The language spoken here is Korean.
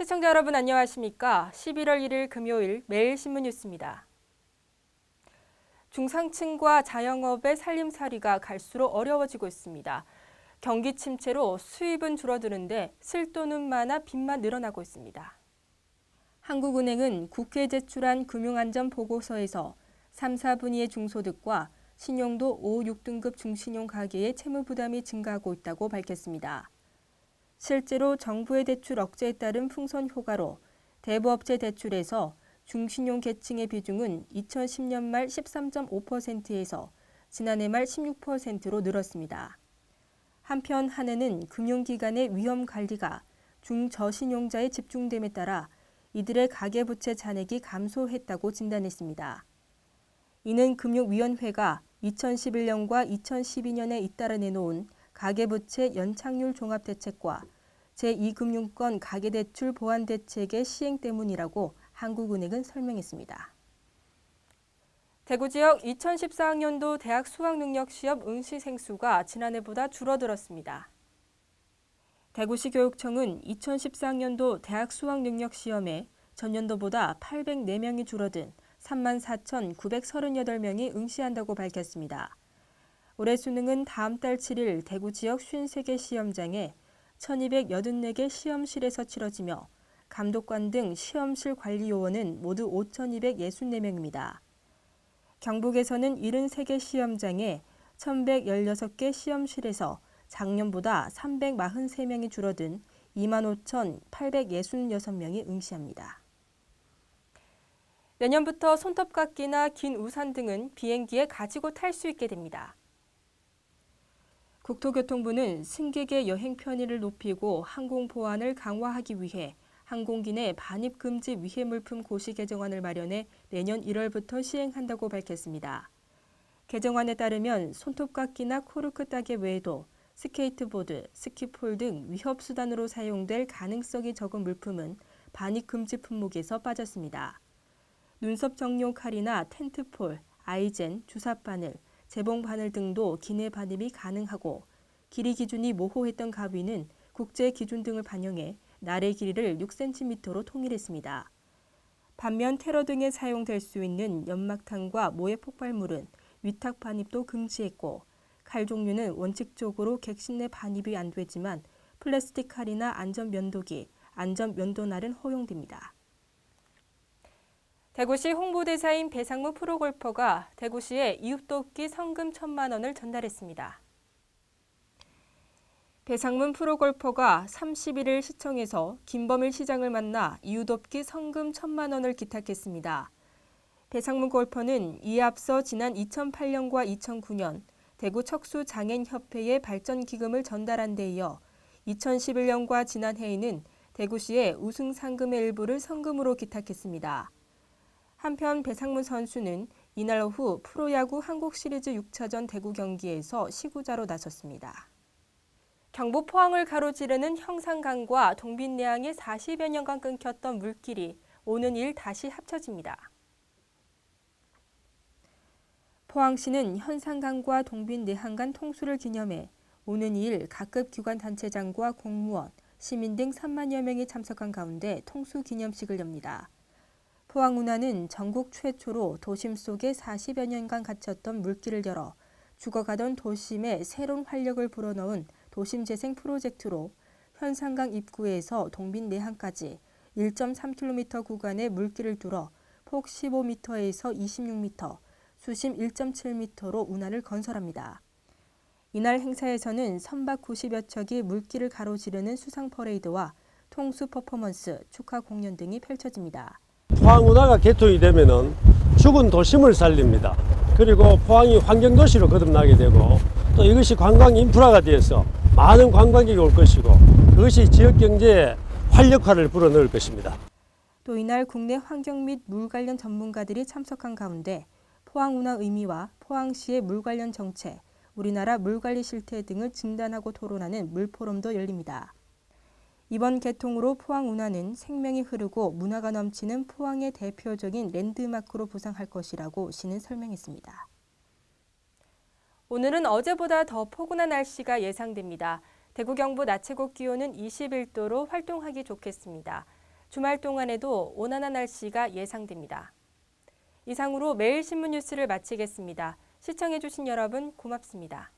시청자 여러분 안녕하십니까? 11월 1일 금요일 매일신문 뉴스입니다. 중상층과 자영업의 살림살이가 갈수록 어려워지고 있습니다. 경기 침체로 수입은 줄어드는데 쓸 돈은 많아 빚만 늘어나고 있습니다. 한국은행은 국회에 제출한 금융안전보고서에서 3, 4분위의 중소득과 신용도 5, 6등급 중신용 가계의 채무 부담이 증가하고 있다고 밝혔습니다. 실제로 정부의 대출 억제에 따른 풍선 효과로 대부업체 대출에서 중신용 계층의 비중은 2010년 말 13.5%에서 지난해 말 16%로 늘었습니다. 한편 한은은 금융기관의 위험 관리가 중저신용자에 집중됨에 따라 이들의 가계부채 잔액이 감소했다고 진단했습니다. 이는 금융위원회가 2011년과 2012년에 잇따라 내놓은 가계부채 연착률 종합대책과 제2금융권 가계대출 보완대책의 시행 때문이라고 한국은행은 설명했습니다. 대구 지역 2014학년도 대학 수학능력시험 응시생 수가 지난해보다 줄어들었습니다. 대구시 교육청은 2014학년도 대학 수학능력시험에 전년도보다 804명이 줄어든 34,938명이 응시한다고 밝혔습니다. 올해 수능은 다음 달 7일 대구 지역 53개 시험장에 1,284개 시험실에서 치러지며 감독관 등 시험실 관리 요원은 모두 5,264명입니다. 경북에서는 73개 시험장에 1,116개 시험실에서 작년보다 343명이 줄어든 25,866명이 응시합니다. 내년부터 손톱깎이나 긴 우산 등은 비행기에 가지고 탈 수 있게 됩니다. 국토교통부는 승객의 여행 편의를 높이고 항공 보안을 강화하기 위해 항공기 내 반입 금지 위해 물품 고시 개정안을 마련해 내년 1월부터 시행한다고 밝혔습니다. 개정안에 따르면 손톱깎이나 코르크 따개 외에도 스케이트보드, 스키폴 등 위협수단으로 사용될 가능성이 적은 물품은 반입 금지 품목에서 빠졌습니다. 눈썹 정용 칼이나 텐트폴, 아이젠, 주사바늘, 재봉바늘 등도 기내 반입이 가능하고 길이 기준이 모호했던 가위는 국제 기준 등을 반영해 날의 길이를 6cm로 통일했습니다. 반면 테러 등에 사용될 수 있는 연막탄과 모해 폭발물은 위탁 반입도 금지했고 칼 종류는 원칙적으로 객실 내 반입이 안 되지만 플라스틱 칼이나 안전면도기, 안전면도날은 허용됩니다. 대구시 홍보대사인 배상무 프로골퍼가 대구시에 이웃돕기 성금 1,000만 원을 전달했습니다. 배상문 프로골퍼가 31일 시청에서 김범일 시장을 만나 이웃돕기 성금 1,000만 원을 기탁했습니다. 배상문 골퍼는 이에 앞서 지난 2008년과 2009년 대구 척수장애인협회에 발전기금을 전달한 데 이어 2011년과 지난해에는 대구시에 우승 상금의 일부를 성금으로 기탁했습니다. 한편 배상문 선수는 이날 오후 프로야구 한국시리즈 6차전 대구 경기에서 시구자로 나섰습니다. 경북 포항을 가로지르는 형산강과 동빈내항에 40여 년간 끊겼던 물길이 오는 2일 다시 합쳐집니다. 포항시는 현산강과 동빈내항 간 통수를 기념해 오는 2일 각급 기관 단체장과 공무원, 시민 등 3만여 명이 참석한 가운데 통수 기념식을 엽니다. 포항운하는 전국 최초로 도심 속에 40여 년간 갇혔던 물길을 열어 죽어가던 도심에 새로운 활력을 불어넣은 도심재생 프로젝트로 현산강 입구에서 동빈내항까지 1.3km 구간의 물길을 뚫어 폭 15m에서 26m, 수심 1.7m로 운하를 건설합니다. 이날 행사에서는 선박 90여 척이 물길을 가로지르는 수상 퍼레이드와 통수 퍼포먼스, 축하 공연 등이 펼쳐집니다. 포항운하가 개통이 되면은 죽은 도심을 살립니다. 그리고 포항이 환경도시로 거듭나게 되고 또 이것이 관광 인프라가 되어서 많은 관광객이 올 것이고 그것이 지역경제에 활력화를 불어넣을 것입니다. 또 이날 국내 환경 및 물 관련 전문가들이 참석한 가운데 포항운하 의미와 포항시의 물 관련 정책, 우리나라 물관리 실태 등을 진단하고 토론하는 물포럼도 열립니다. 이번 개통으로 포항운하는 생명이 흐르고 문화가 넘치는 포항의 대표적인 랜드마크로 부상할 것이라고 시는 설명했습니다. 오늘은 어제보다 더 포근한 날씨가 예상됩니다. 대구 경북 낮 최고 기온은 21도로 활동하기 좋겠습니다. 주말 동안에도 온화한 날씨가 예상됩니다. 이상으로 매일 신문 뉴스를 마치겠습니다. 시청해주신 여러분 고맙습니다.